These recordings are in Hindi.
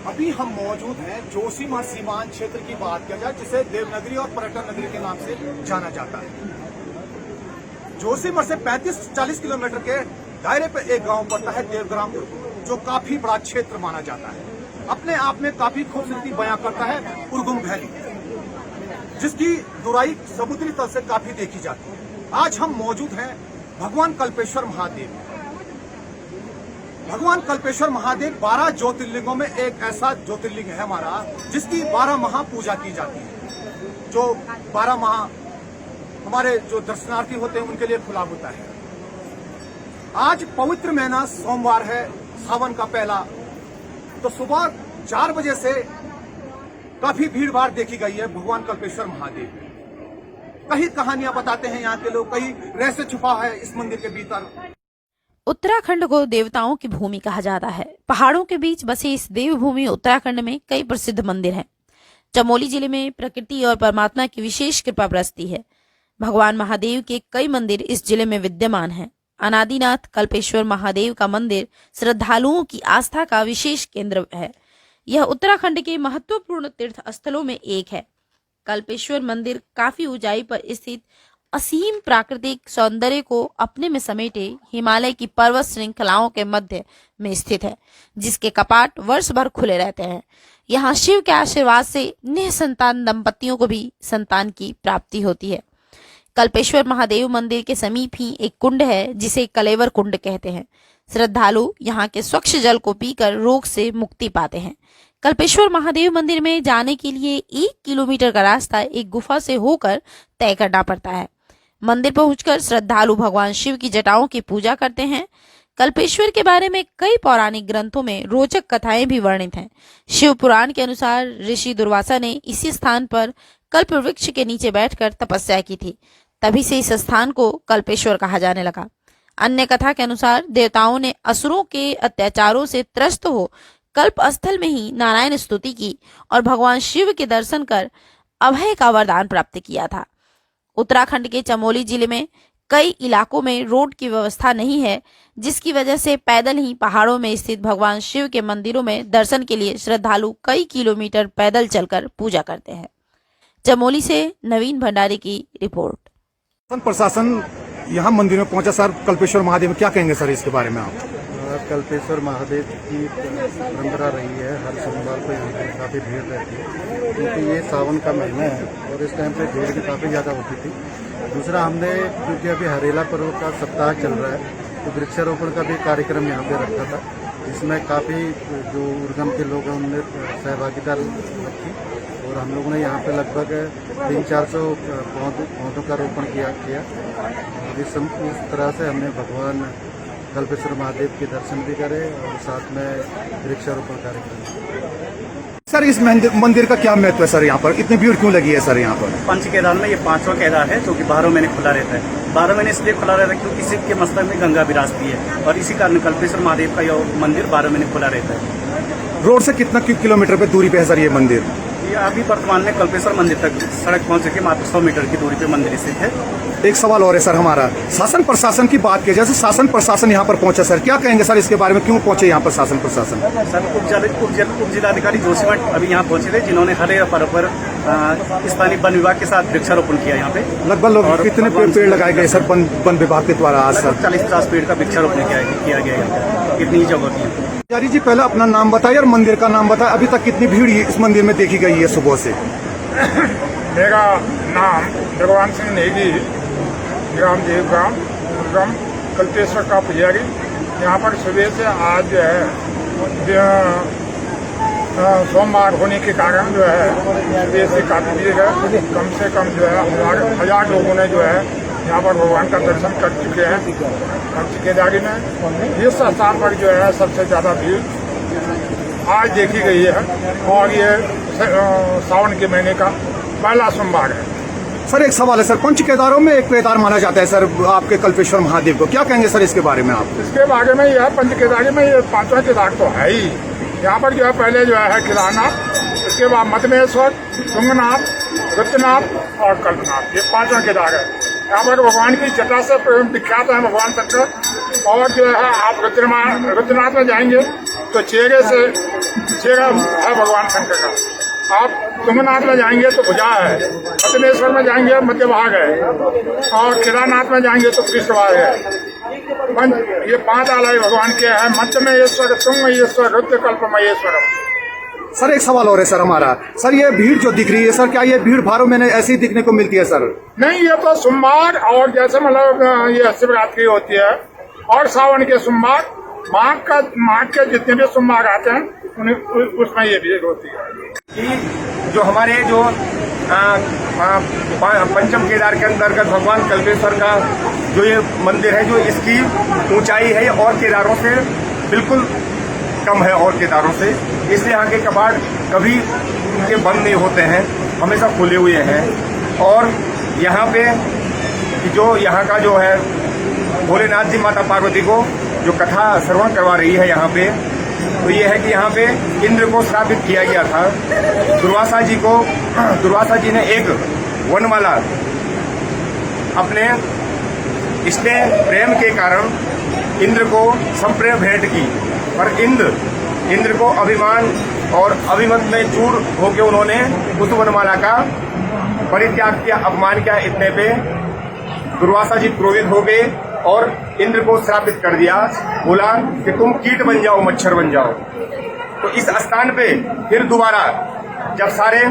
अभी हम मौजूद हैं जोशीमठ सीमांत क्षेत्र की बात किया जाए, जिसे देवनगरी और पर्यटन नगरी के नाम से जाना जाता है। जोशीमठ से 35-40 किलोमीटर के दायरे पर एक गांव पड़ता है देवग्राम, जो काफी बड़ा क्षेत्र माना जाता है। अपने आप में काफी खूबसूरती बयां करता है उर्गुम वैली, जिसकी दुराई समुद्री तल से काफी देखी जाती है। आज हम मौजूद हैं भगवान कल्पेश्वर महादेव। भगवान कल्पेश्वर महादेव 12 ज्योतिर्लिंगों में एक ऐसा ज्योतिर्लिंग है हमारा, जिसकी 12 माह पूजा की जाती है। जो 12 माह हमारे जो दर्शनार्थी होते हैं उनके लिए खुला होता है। आज पवित्र महीना सोमवार है, सावन का पहला, तो सुबह 4 बजे से काफी भीड़ भाड़ देखी गई है भगवान कल्पेश्वर महादेव। कई कहानियां बताते हैं यहाँ के लोग, कई रहस्य छुपा है इस मंदिर के भीतर। उत्तराखंड को देवताओं की भूमि कहा जाता है। पहाड़ों के बीच बसे इस देवभूमि उत्तराखंड में कई प्रसिद्ध मंदिर हैं। चमोली जिले में प्रकृति और परमात्मा की विशेष कृपा बरसती है। भगवान महादेव के कई मंदिर इस जिले में विद्यमान हैं। अनादिनाथ कल्पेश्वर महादेव का मंदिर श्रद्धालुओं की आस्था का विशेष केंद्र है। यह उत्तराखंड के महत्वपूर्ण तीर्थ स्थलों में एक है। कल्पेश्वर मंदिर काफी ऊंचाई पर स्थित असीम प्राकृतिक सौंदर्य को अपने में समेटे हिमालय की पर्वत श्रृंखलाओं के मध्य में स्थित है, जिसके कपाट वर्ष भर खुले रहते हैं। यहाँ शिव के आशीर्वाद से निसंतान दंपतियों को भी संतान की प्राप्ति होती है। कल्पेश्वर महादेव मंदिर के समीप ही एक कुंड है, जिसे कलेवर कुंड कहते हैं। श्रद्धालु यहाँ के स्वच्छ जल को पीकर रोग से मुक्ति पाते हैं। कल्पेश्वर महादेव मंदिर में जाने के लिए 1 किलोमीटर का रास्ता एक गुफा से होकर तय करना पड़ता है। मंदिर पहुंचकर श्रद्धालु भगवान शिव की जटाओं की पूजा करते हैं। कल्पेश्वर के बारे में कई पौराणिक ग्रंथों में रोचक कथाएं भी वर्णित हैं। शिव पुराण के अनुसार ऋषि दुर्वासा ने इसी स्थान पर कल्प वृक्ष के नीचे बैठकर तपस्या की थी। तभी से इस स्थान को कल्पेश्वर कहा जाने लगा। अन्य कथा के अनुसार देवताओं ने असुरों के अत्याचारों से त्रस्त हो कल्प स्थल में ही नारायण स्तुति की और भगवान शिव के दर्शन कर अभय का वरदान प्राप्त किया था। उत्तराखंड के चमोली जिले में कई इलाकों में रोड की व्यवस्था नहीं है, जिसकी वजह से पैदल ही पहाड़ों में स्थित भगवान शिव के मंदिरों में दर्शन के लिए श्रद्धालु कई किलोमीटर पैदल चलकर पूजा करते हैं। चमोली से नवीन भंडारी की रिपोर्ट। प्रशासन यहाँ मंदिर में पहुंचा सर, कल्पेश्वर महादेव में क्या कहेंगे सर इसके बारे में आप? कल्पेश्वर महादेव की परंपरा रही है, हर सोमवार को यहाँ पे काफ़ी भीड़ रहती है, क्योंकि ये सावन का महीना है और इस टाइम पे भीड़ भी काफ़ी ज़्यादा होती थी। दूसरा, हमने क्योंकि अभी हरेला पर्व का सप्ताह चल रहा है, तो वृक्षारोपण का भी कार्यक्रम यहाँ पे रखा था, जिसमें काफ़ी जो उर्गम के लोग हैं उनने सहभागिता रखी और हम लोगों ने यहाँ पे लगभग 300-400 पौधों का रोपण किया। इस तरह से हमने भगवान कल्पेश्वर महादेव के दर्शन भी करे और साथ में वृक्षारोपण कार्यक्रम। सर इस मंदिर का क्या महत्व है सर? यहाँ पर इतनी भीड़ क्यों लगी है सर? यहाँ पर पंच केदार में ये 5वां केदार है, जो कि 12 महीने खुला रहता है। 12 महीने इसलिए खुला रहता है क्योंकि शिव के मस्तक में गंगा विराजती है और इसी कारण कल्पेश्वर महादेव का यह मंदिर 12 महीने खुला रहता है। रोड से कितना किलोमीटर पे दूरी पे है सर ये मंदिर? ये अभी वर्तमान में कल्पेश्वर मंदिर तक सड़क पहुंच के मात्र 100 मीटर की दूरी पे मंदिर स्थित है। एक सवाल और है सर हमारा, शासन प्रशासन की बात की, जैसे शासन प्रशासन यहाँ पर पहुंचा सर, क्या कहेंगे सर इसके बारे में? क्यों पहुंचे यहाँ पर शासन प्रशासन? सर उप जिलाधिकारी जोशीमठ अभी यहाँ पहुंचे थे, जिन्होंने हरे पर्व पर स्थानीय वन विभाग के साथ वृक्षारोपण किया। यहाँ पे लगभग लोग कितने पेड़ लगाए गए सर वन विभाग के द्वारा? आज सर 40-50 पेड़ का वृक्षारोपण किया गया है। कितनी जगह की यारी जी, पहले अपना नाम बताइए और मंदिर का नाम बताइए। अभी तक कितनी भीड़ इस मंदिर में देखी गई है सुबह से? मेरा नाम भगवान सिंह नेगी, ग्राम देवग्राम, दुर्गम कल्पेश्वर का पुजारी। यहाँ पर सुबह से आज जो है सोमवार होने के कारण जो है सुबह से काफी भीड़ है। कम से कम जो है 1000 लोगों ने जो है यहाँ पर भगवान का दर्शन कर चुके हैं पंच केदारी में। इस स्थान पर जो है सबसे ज़्यादा भीड़ आज देखी गई है और ये सावन के महीने का पहला सोमवार है। सर एक सवाल है सर, पंच केदारों में एक केदार माना जाता है सर आपके कल्पेश्वर महादेव को, क्या कहेंगे सर इसके बारे में आप? इसके बारे में यह पंच केदारी में ये 5वां केदार तो है ही। यहाँ पर जो है पहले जो है केदारनाथ, इसके बाद मदमेश्वर, तुंगनाथ, रुद्रनाथ और कल्पनाथ, ये 5वां केदार है। यहाँ पर भगवान की जटा से विख्यात है भगवान शंकर। और जो है आप रुद्रनाथ में जाएंगे तो चेहरे से शेरम है भगवान शंकर का। आप तुंगनाथ में जाएंगे तो भुजा है, पटनेश्वर में जाएंगे मध्य भाग है, और केदारनाथ में जाएंगे तो कृष्ण भाग है। ये 5 आलय भगवान के हैं। मध्य में ईश्वर, तुंग ईश्वर, रुद्र कल्प महेश्वरम। सर एक सवाल और है सर हमारा, सर ये भीड़ जो दिख रही है सर, क्या ये भीड़ भारों में ऐसी दिखने को मिलती है सर? नहीं, ये तो सोमवार और जैसे मतलब ये शिवरात्रि होती है और सावन के सोमवार, माघ के जितने भी सोमवार आते हैं उसमें ये भीड़ होती है। कि जो हमारे जो पंचम केदार के अंतर्गत भगवान कल्पेश्वर का जो ये मंदिर है, जो इसकी ऊंचाई है और केदारों से बिल्कुल कम है, और केदारों से, इसलिए यहाँ के कपाट कभी इनके बंद नहीं होते हैं, हमेशा खुले हुए हैं। और यहाँ पे जो यहाँ का जो है भोलेनाथ जी माता पार्वती को जो कथा श्रवण करवा रही है यहाँ पे, तो ये है कि यहाँ पे इंद्र को श्रापित किया गया था। दुर्वासा जी ने एक वनमाला अपने स्नेह प्रेम के कारण इंद्र को संप्रेम भेंट की, पर इंद्र को अभिमान और अभिमत में चूर होकर उन्होंने उस वनमाला का परित्याग किया, अपमान किया। इतने पे दुर्वासा जी क्रोधित हो गए और इंद्र को श्रापित कर दिया, बोला कि तुम कीट बन जाओ, मच्छर बन जाओ। तो इस स्थान पे फिर दोबारा जब सारी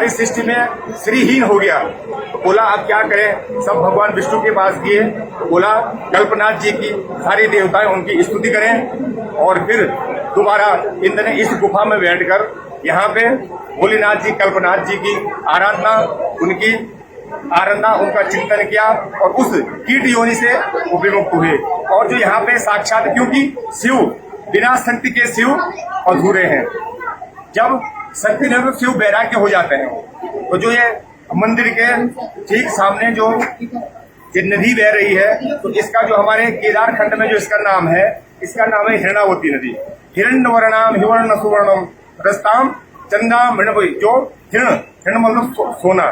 सृष्टि में श्रीहीन हो गया, तो बोला अब क्या करें, सब भगवान विष्णु के पास गए। बोला कल्पनाथ जी की सारी देवताएं उनकी स्तुति करें, और फिर दोबारा इंद्र ने इस गुफा में बैठकर यहाँ पे भोलेनाथ जी, कल्पनाथ जी की आराधना, उनका चिंतन किया और उस कीट योनि से वो विमुक्त हुए। और जो यहाँ पे साक्षात, क्योंकि शिव बिना शक्ति के शिव अधूरे हैं, जब शक्ति नहीं तो शिव वैराग्य हो जाते हैं। तो जो ये मंदिर के ठीक सामने जो ये नदी बह रही है, तो इसका जो हमारे केदार खंड में जो इसका नाम है हिरणावती नदी। हिरण्यवर्णाम हिवर्ण सुवर्णम रस्ताम चंदा मृणवई, जो हिरण मतलब सोना,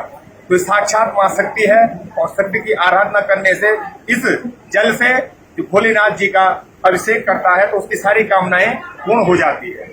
तो साक्षात मां शक्ति है। और शक्ति की आराधना करने से इस जल से जो भोलेनाथ जी का अभिषेक करता है तो उसकी सारी कामनाएं पूर्ण हो जाती है।